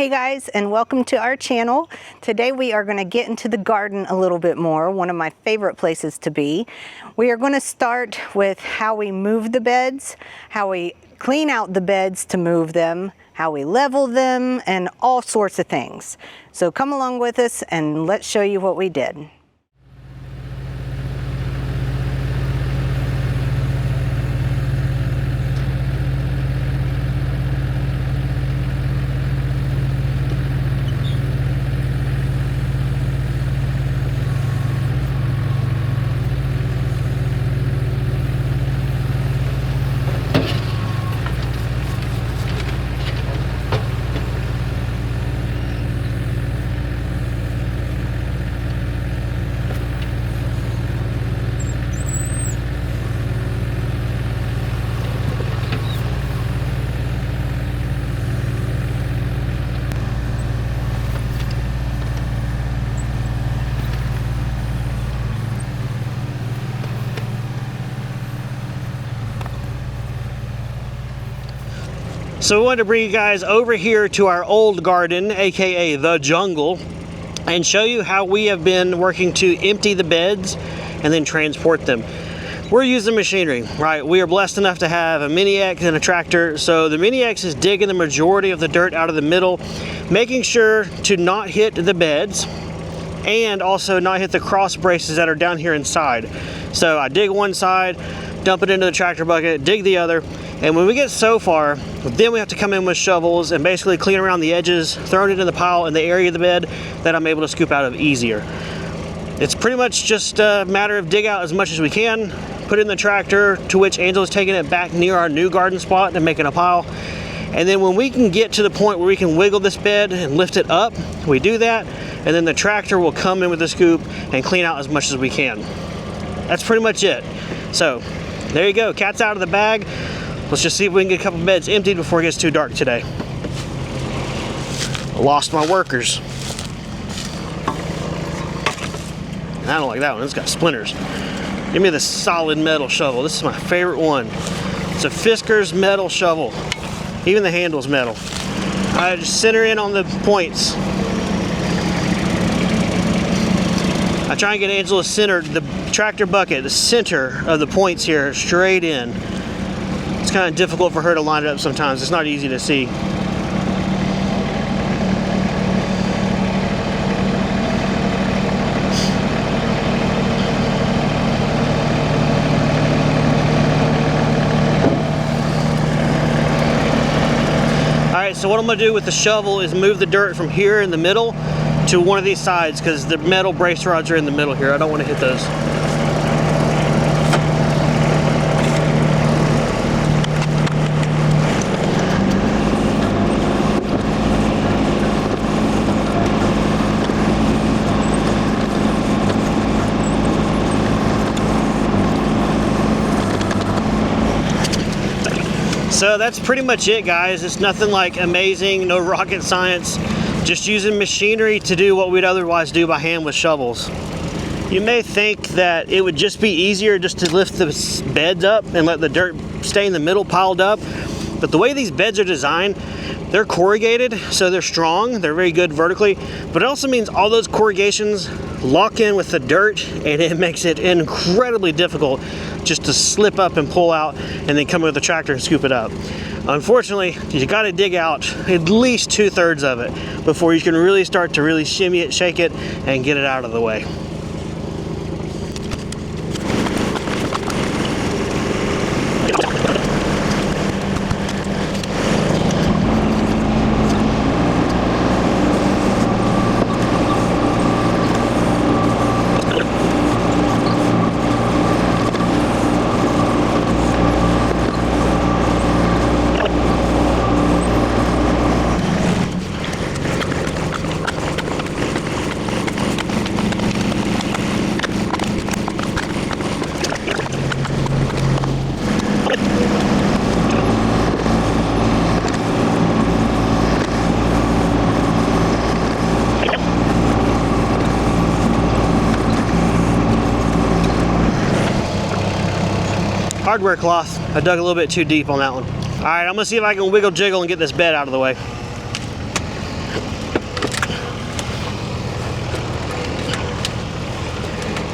Hey guys, and welcome to our channel. Today we are going to get into the garden a little bit more, one of my favorite places to be. We are going to start with how we move the beds, how we clean out the beds to move them, how we level them, and all sorts of things. So come along with us and let's show you what we did. So we wanted to bring you guys over here to our old garden, aka the jungle, and show you how we have been working to empty the beds and then transport them. We're using machinery, right? We are blessed enough to have a Mini X and a tractor. So the Mini X is digging the majority of the dirt out of the middle, making sure to not hit the beds and also not hit the cross braces that are down here inside. So I dig one side, dump it into the tractor bucket, dig the other, and when we get so far, then we have to come in with shovels and basically clean around the edges, throw it into the pile in the area of the bed that I'm able to scoop out of easier. It's pretty much just a matter of dig out as much as we can, put it in the tractor, to which Angela's taking it back near our new garden spot and making a pile. And then when we can get to the point where we can wiggle this bed and lift it up, we do that, and then the tractor will come in with a scoop and clean out as much as we can. That's pretty much it. So there you go, cat's out of the bag. Let's just see if we can get a couple beds emptied before it gets too dark today. I lost my workers. I don't like that one, it's got splinters. Give me the solid metal shovel. This is my favorite one. It's a Fisker's metal shovel. Even the handle's metal. I just center in on the points. I try and get Angela centered, the tractor bucket, the center of the points here, straight in. It's kind of difficult for her to line it up sometimes. It's not easy to see. Alright, so what I'm going to do with the shovel is move the dirt from here in the middle to one of these sides, because the metal brace rods are in the middle here. I don't want to hit those. So that's pretty much it, guys. It's nothing like amazing, no rocket science, just using machinery to do what we'd otherwise do by hand with shovels. You may think that it would just be easier just to lift the beds up and let the dirt stay in the middle piled up, but the way these beds are designed, they're corrugated, so they're strong, they're very good vertically, but it also means all those corrugations lock in with the dirt, and it makes it incredibly difficult just to slip up and pull out and then come with the tractor and scoop it up. Unfortunately, you got to dig out at least 2/3 of it before you can really start to really shimmy it, shake it, and get it out of the way. hardware cloth. I dug a little bit too deep on that one. All right, I'm gonna see if I can wiggle jiggle and get this bed out of the way.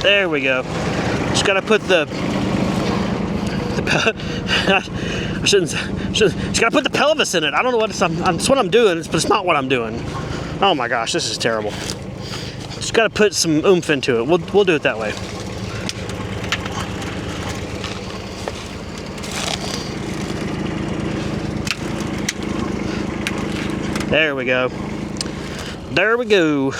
There we go. Just gotta put the just gotta put the pelvis in it. I don't know that's what I'm doing, but it's not what I'm doing. Oh my gosh, this is terrible. Just gotta put some oomph into it. We'll do it that way. There we go. There we go.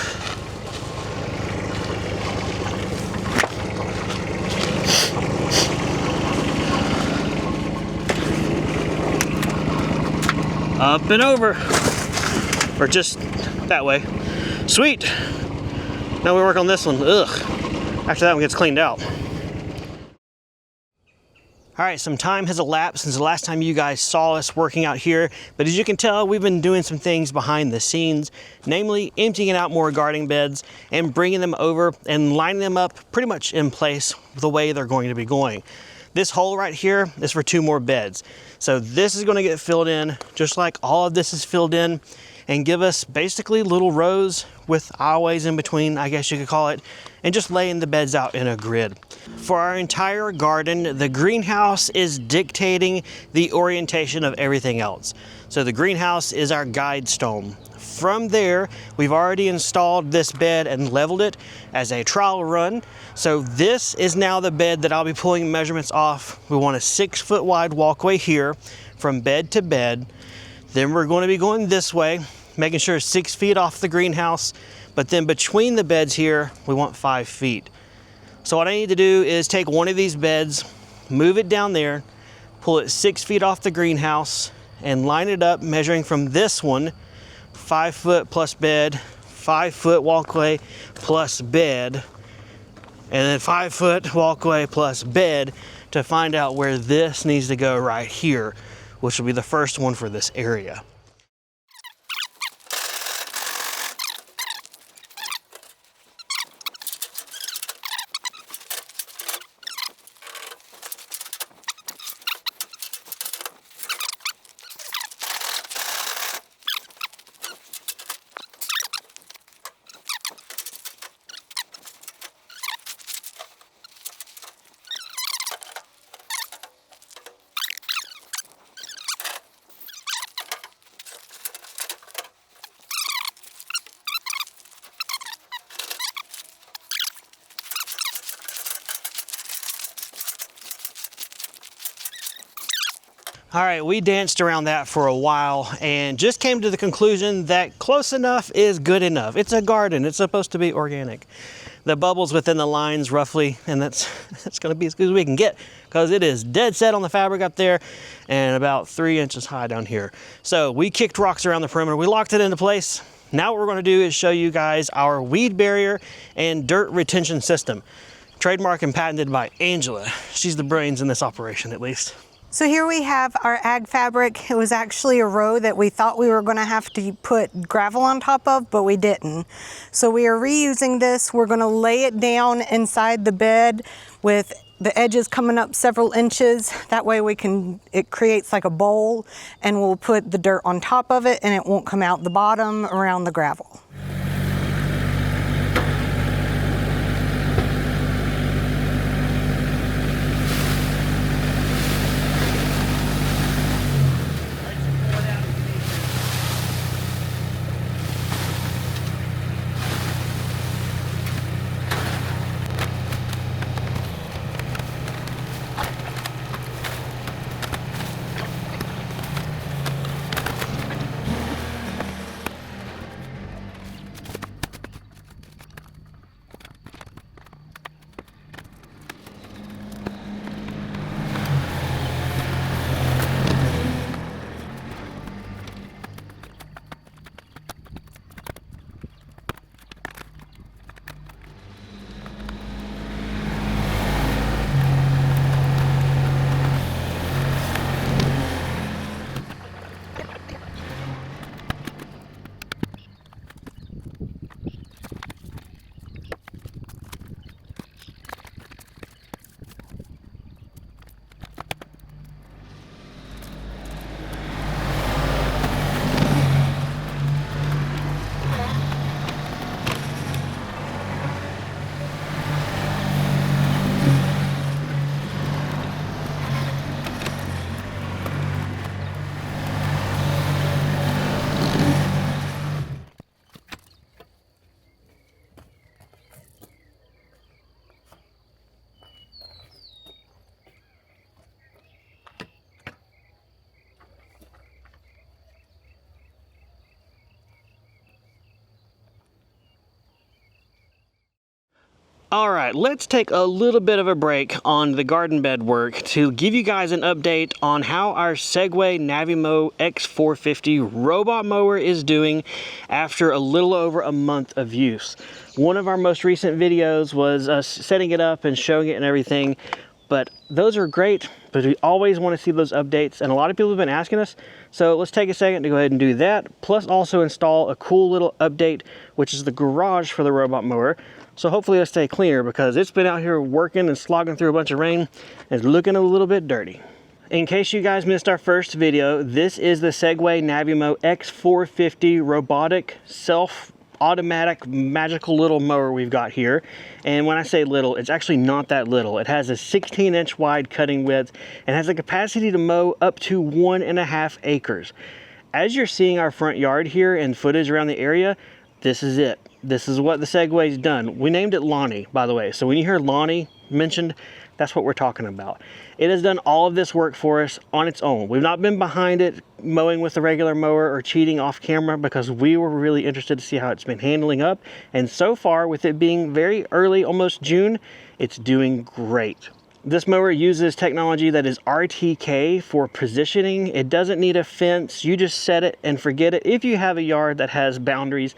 Up and over. Or just that way. Sweet. Now we work on this one. Ugh. After that one gets cleaned out. All right, some time has elapsed since the last time you guys saw us working out here, but as you can tell, we've been doing some things behind the scenes, namely emptying out more gardening beds and bringing them over and lining them up pretty much in place the way they're going to be going. This hole right here is for 2 more beds. So this is going to get filled in just like all of this is filled in and give us basically little rows with aisleways in between, I guess you could call it, and just laying the beds out in a grid. For our entire garden, the greenhouse is dictating the orientation of everything else. So the greenhouse is our guide stone. From there, we've already installed this bed and leveled it as a trial run. So this is now the bed that I'll be pulling measurements off. We want a 6-foot wide walkway here from bed to bed. Then we're going to be going this way, making sure 6 feet off the greenhouse. But then between the beds here, we want 5 feet. So what I need to do is take one of these beds, move it down there, pull it 6 feet off the greenhouse, and line it up, measuring from this one, 5 foot plus bed, 5 foot walkway plus bed, and then 5 foot walkway plus bed to find out where this needs to go right here, which will be the first one for this area. All right, we danced around that for a while and just came to the conclusion that close enough is good enough. It's a garden, it's supposed to be organic. The bubbles within the lines roughly, and that's gonna be as good as we can get because it is dead set on the fabric up there and about 3 inches high down here. So we kicked rocks around the perimeter, we locked it into place. Now what we're gonna do is show you guys our weed barrier and dirt retention system. Trademarked and patented by Angela. She's the brains in this operation at least. So here we have our ag fabric. It was actually a row that we thought we were going to have to put gravel on top of, but we didn't. So we are reusing this. We're going to lay it down inside the bed with the edges coming up several inches. That way it creates like a bowl, and we'll put the dirt on top of it and it won't come out the bottom around the gravel. All right, let's take a little bit of a break on the garden bed work to give you guys an update on how our Segway Navimow X450 robot mower is doing after a little over a month of use. One of our most recent videos was us setting it up and showing it and everything, but those are great, but we always want to see those updates, and a lot of people have been asking us, so let's take a second to go ahead and do that, plus also install a cool little update, which is the garage for the robot mower. So hopefully it'll stay cleaner because it's been out here working and slogging through a bunch of rain and it's looking a little bit dirty. In case you guys missed our first video, this is the Segway Navimow X450 robotic self-automatic magical little mower we've got here. And when I say little, it's actually not that little. It has a 16-inch wide cutting width and has the capacity to mow up to 1.5 acres. As you're seeing our front yard here and footage around the area, this is it. This is what the Segway's done. We named it Lonnie, by the way. So when you hear Lonnie mentioned, that's what we're talking about. It has done all of this work for us on its own. We've not been behind it mowing with the regular mower or cheating off camera because we were really interested to see how it's been handling up. And so far, with it being very early, almost June, it's doing great. This mower uses technology that is RTK for positioning. It doesn't need a fence. You just set it and forget it if you have a yard that has boundaries.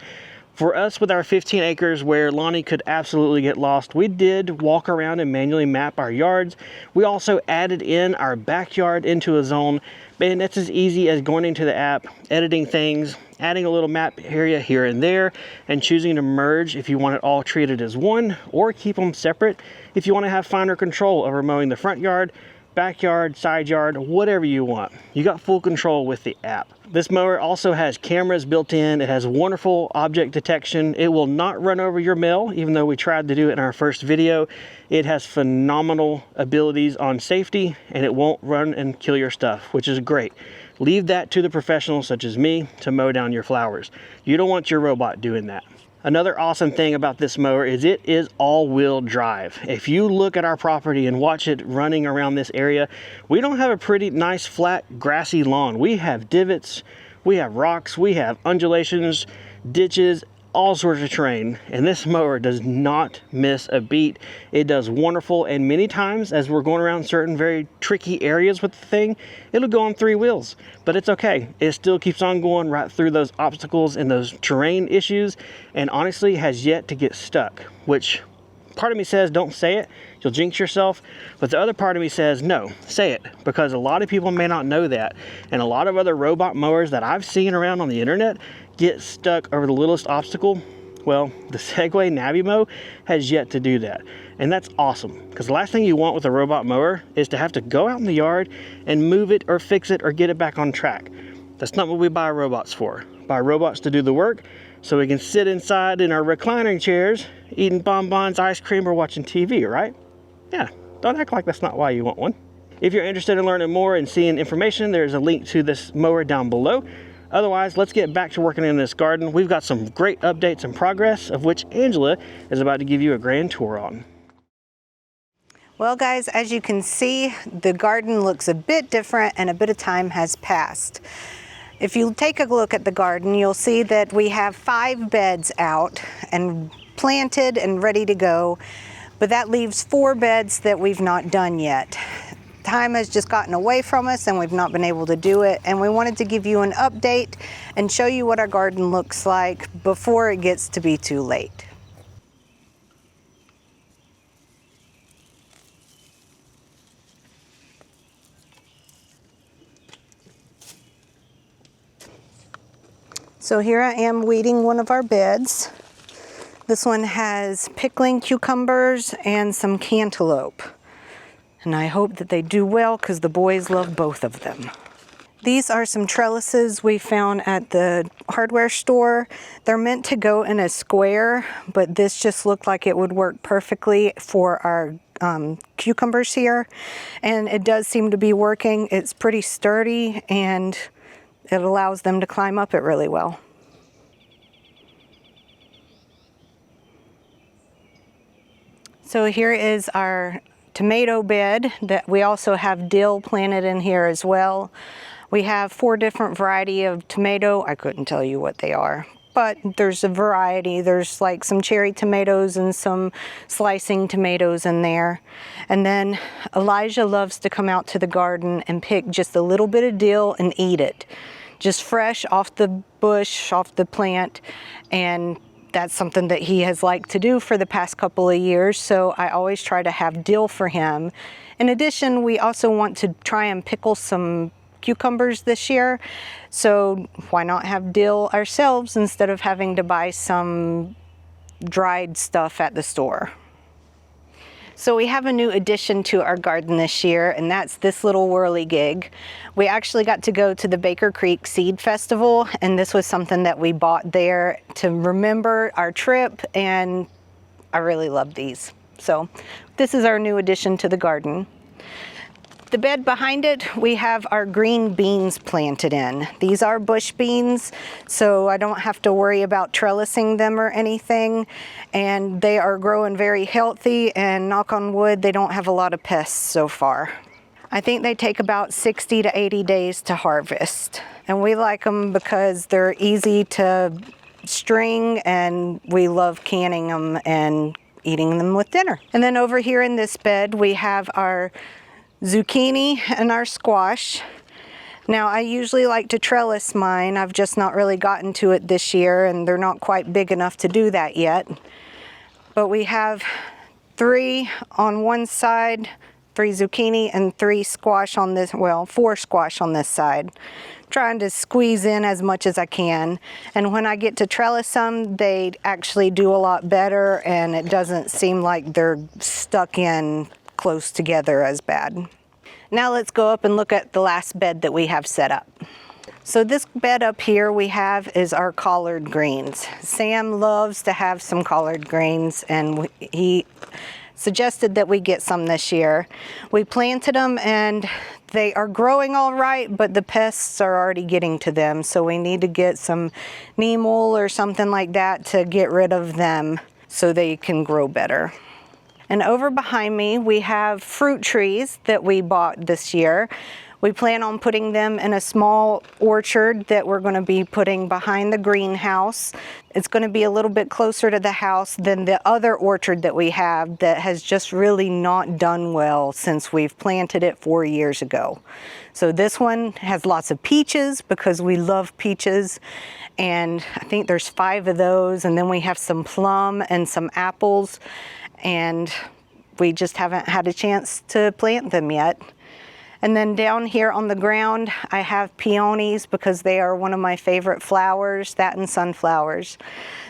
For us, with our 15 acres where Lonnie could absolutely get lost, we did walk around and manually map our yards. We also added in our backyard into a zone, and that's as easy as going into the app, editing things, adding a little map area here and there, and choosing to merge if you want it all treated as one, or keep them separate if you want to have finer control over mowing the front yard, backyard, side yard, whatever you want. You got full control with the app. This mower also has cameras built in. It has wonderful object detection. It will not run over your mail, even though we tried to do it in our first video. It has phenomenal abilities on safety, and it won't run and kill your stuff, which is great. Leave that to the professionals such as me to mow down your flowers. You don't want your robot doing that. Another awesome thing about this mower is it is all-wheel drive. If you look at our property and watch it running around this area, we don't have a pretty nice flat grassy lawn. We have divots, we have rocks, we have undulations, ditches, all sorts of terrain, and this mower does not miss a beat. It does wonderful, and many times as we're going around certain very tricky areas with the thing, it'll go on 3 wheels, but it's okay. It still keeps on going right through those obstacles and those terrain issues, and honestly has yet to get stuck, which part of me says don't say it, you'll jinx yourself, but the other part of me says no, say it, because a lot of people may not know that, and a lot of other robot mowers that I've seen around on the internet get stuck over the littlest obstacle. Well, the Segway Navimow has yet to do that, and that's awesome, because the last thing you want with a robot mower is to have to go out in the yard and move it or fix it or get it back on track. That's not what we buy robots for. We buy robots to do the work so we can sit inside in our reclining chairs eating bonbons, ice cream, or watching TV, right? Yeah, don't act like that's not why you want one. If you're interested in learning more and seeing information, there's a link to this mower down below. Otherwise, let's get back to working in this garden. We've got some great updates and progress, of which Angela is about to give you a grand tour on. Well guys, as you can see, the garden looks a bit different and a bit of time has passed. If you take a look at the garden, you'll see that we have 5 beds out and planted and ready to go, but that leaves 4 beds that we've not done yet. Time has just gotten away from us and we've not been able to do it, and we wanted to give you an update and show you what our garden looks like before it gets to be too late. So here I am weeding one of our beds. This one has pickling cucumbers and some cantaloupe. And I hope that they do well because the boys love both of them. These are some trellises we found at the hardware store. They're meant to go in a square, but this just looked like it would work perfectly for our cucumbers here. And it does seem to be working. It's pretty sturdy and it allows them to climb up it really well. So here is our tomato bed that we also have dill planted in here as well. We have 4 different variety of tomato. I couldn't tell you what they are, but there's a variety. There's like some cherry tomatoes and some slicing tomatoes in there. And then Elijah loves to come out to the garden and pick just a little bit of dill and eat it. Just fresh off the bush, off the plant. And that's something that he has liked to do for the past couple of years, so I always try to have dill for him. In addition, we also want to try and pickle some cucumbers this year, so why not have dill ourselves instead of having to buy some dried stuff at the store. So we have a new addition to our garden this year, and that's this little whirligig. We actually got to go to the Baker Creek Seed Festival, and this was something that we bought there to remember our trip, and I really love these. So this is our new addition to the garden. The bed behind it, we have our green beans planted in. These are bush beans, so I don't have to worry about trellising them or anything. And they are growing very healthy, and knock on wood, they don't have a lot of pests so far. I think they take about 60 to 80 days to harvest. And we like them because they're easy to string, and we love canning them and eating them with dinner. And then over here in this bed, we have our zucchini and our squash. Now I usually like to trellis mine. I've just not really gotten to it this year, and they're not quite big enough to do that yet. But we have 3 on one side, 3 zucchini and 3 squash on this, well, 4 squash on this side. Trying to squeeze in as much as I can. And when I get to trellis them, they actually do a lot better, and it doesn't seem like they're stuck in close together as bad. Now let's go up and look at the last bed that we have set up. So this bed up here we have is our collard greens. Sam loves to have some collard greens, and he suggested that we get some this year. We planted them and they are growing all right, but the pests are already getting to them, so we need to get some neem oil or something like that to get rid of them so they can grow better. And over behind me, we have fruit trees that we bought this year. We plan on putting them in a small orchard that we're going to be putting behind the greenhouse. It's going to be a little bit closer to the house than the other orchard that we have that has just really not done well since we've planted it 4 years ago. So this one has lots of peaches because we love peaches. And I think there's 5 of those. And then we have some plum and some apples. And we just haven't had a chance to plant them yet. And then down here on the ground, I have peonies because they are one of my favorite flowers, that and sunflowers.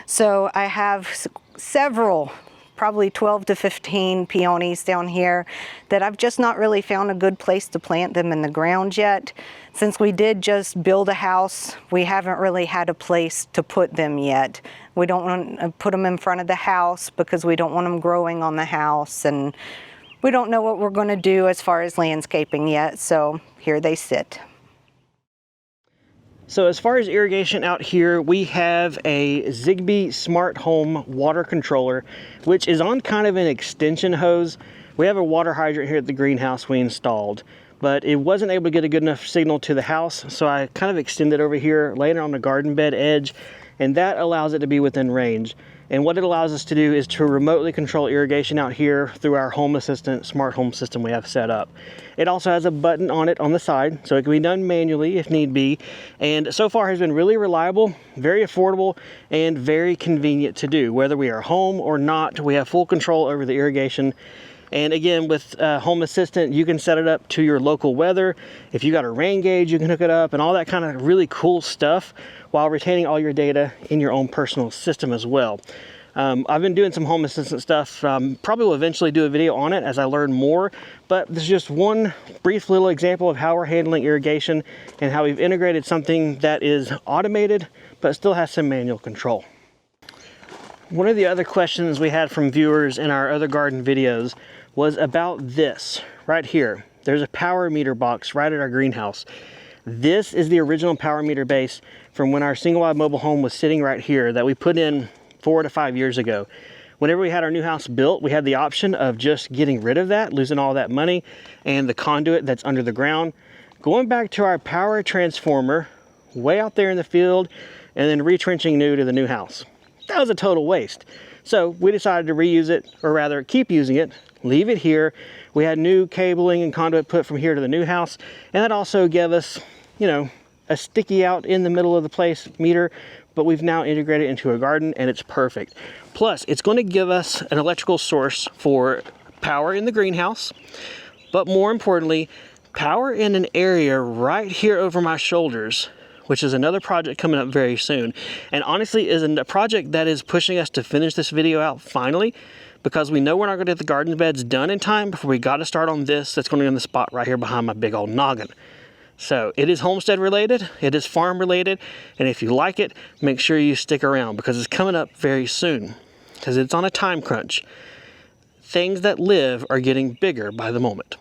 So I have several, probably 12 to 15 peonies down here that I've just not really found a good place to plant them in the ground yet. Since we did just build a house, we haven't really had a place to put them yet. We don't want to put them in front of the house because we don't want them growing on the house, and we don't know what we're going to do as far as landscaping yet, so here they sit. So as far as irrigation out here, we have a Zigbee Smart Home water controller, which is on kind of an extension hose. We have a water hydrant here at the greenhouse we installed, but it wasn't able to get a good enough signal to the house, so I kind of extended over here, laying it on the garden bed edge, and that allows it to be within range. And what it allows us to do is to remotely control irrigation out here through our Home Assistant smart home system we have set up. It also has a button on it on the side, so it can be done manually if need be. And so far has been really reliable, very affordable, and very convenient to do. Whether we are home or not, we have full control over the irrigation. And again, with Home Assistant, you can set it up to your local weather. If you got a rain gauge, you can hook it up and all that kind of really cool stuff while retaining all your data in your own personal system as well. I've been doing some Home Assistant stuff. Probably will eventually do a video on it as I learn more, but this is just one brief little example of how we're handling irrigation and how we've integrated something that is automated, but still has some manual control. One of the other questions we had from viewers in our other garden videos was about this right here. There's a power meter box right at our greenhouse. This is the original power meter base from when our single wide mobile home was sitting right here that we put in 4 to 5 years ago. Whenever we had our new house built, we had the option of just getting rid of that, losing all that money and the conduit that's under the ground, going back to our power transformer way out there in the field, and then retrenching new to the new house. That was a total waste. So we decided to reuse it, or rather keep using it, leave it here. We had new cabling and conduit put from here to the new house, and that also gave us, you know, a sticky out in the middle of the place meter, but we've now integrated it into a garden and it's perfect. Plus, it's going to give us an electrical source for power in the greenhouse, but more importantly, power in an area right here over my shoulders, which is another project coming up very soon. And honestly, is a project that is pushing us to finish this video out finally, because we know we're not going to get the garden beds done in time before we got to start on this that's going to be on the spot right here behind my big old noggin. So it is homestead related, it is farm related, and if you like it, make sure you stick around because it's coming up very soon, because it's on a time crunch. Things that live are getting bigger by the moment.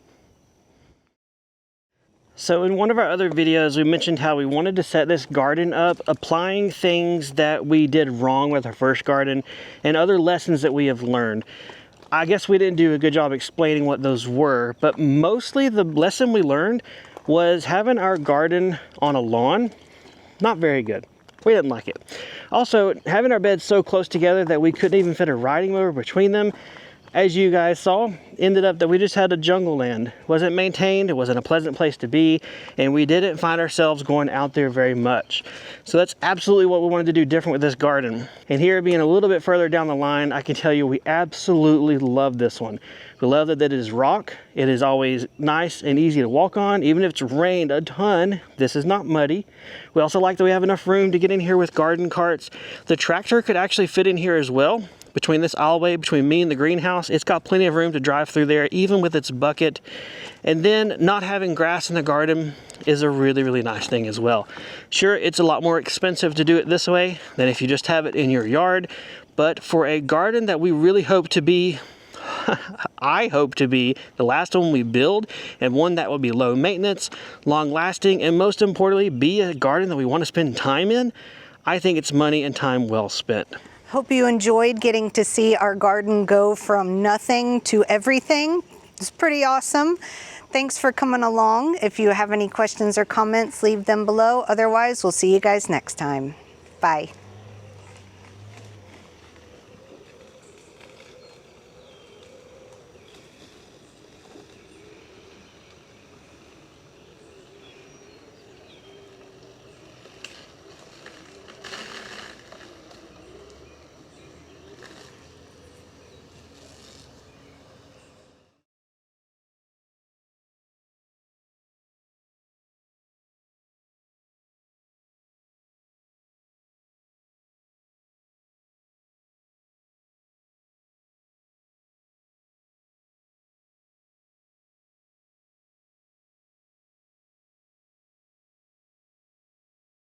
So in one of our other videos, we mentioned how we wanted to set this garden up, applying things that we did wrong with our first garden and other lessons that we have learned. I guess we didn't do a good job explaining what those were, but mostly the lesson we learned was having our garden on a lawn, not very good. We didn't like it. Also, having our beds so close together that we couldn't even fit a riding mower between them, as you guys saw, ended up that we just had a jungle land. Wasn't maintained, it wasn't a pleasant place to be, and we didn't find ourselves going out there very much. So that's absolutely what we wanted to do different with this garden. And here, being a little bit further down the line, I can tell you we absolutely love this one. We love that it is rock. It is always nice and easy to walk on, even if it's rained a ton. This is not muddy. We also like that we have enough room to get in here with garden carts. The tractor could actually fit in here as well. Between this aisleway, between me and the greenhouse, it's got plenty of room to drive through there, even with its bucket. And then not having grass in the garden is a really, really nice thing as well. Sure, it's a lot more expensive to do it this way than if you just have it in your yard, but for a garden that we really hope to be, I hope to be the last one we build, and one that will be low maintenance, long lasting, and most importantly, be a garden that we want to spend time in, I think it's money and time well spent. Hope you enjoyed getting to see our garden go from nothing to everything. It's pretty awesome. Thanks for coming along. If you have any questions or comments, leave them below. Otherwise, we'll see you guys next time. Bye.